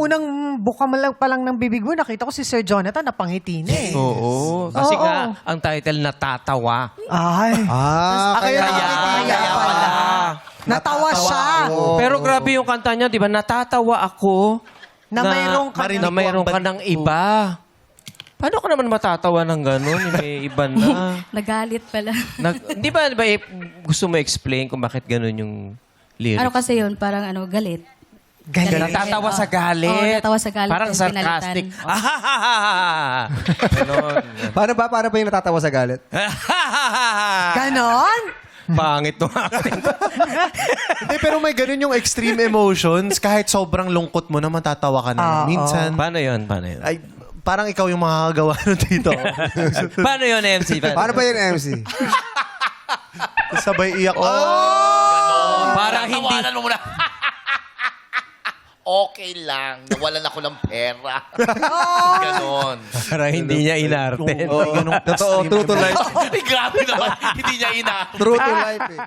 unang buka mo lang pa lang ng bibig mo, nakita ko si Sir Jonathan, napangiti na eh. Oo. Kasi Oo. nga, ang title, Natatawa. Ay, Kaya pala. natawa siya. Pero grabe yung kanta niya, di ba? Natatawa ako Na mayroong ka na mayroong ka ng iba. Paano ka naman matatawa ng gano'n? May iba na. Nagalit pala. Di ba gusto mo explain kung bakit gano'n yung lyrics? Ano kasi yun, parang galit. Galit. Natatawa sa galit. Oo, natatawa sa galit. Parang Yung sarcastic. pinalitan. Ganon. Paano pa yung natatawa sa galit? Ganon? Pangit to acting. Hindi, pero may ganun yung extreme emotions. Kahit sobrang lungkot mo na, matatawa ka na. Minsan, Paano yun? Paano yun? ay, parang ikaw yung makakagawa nun dito. Paano yun, MC? Paano ba yung MC? Sabay iyak. Parang hindi... Tawanan mo muna. Okay lang. Nawalan ako ng pera. Ganon. Parang hindi niya inarte. Totoo, true to life. Ay, grabe naman. Hindi niya ina. True to life eh.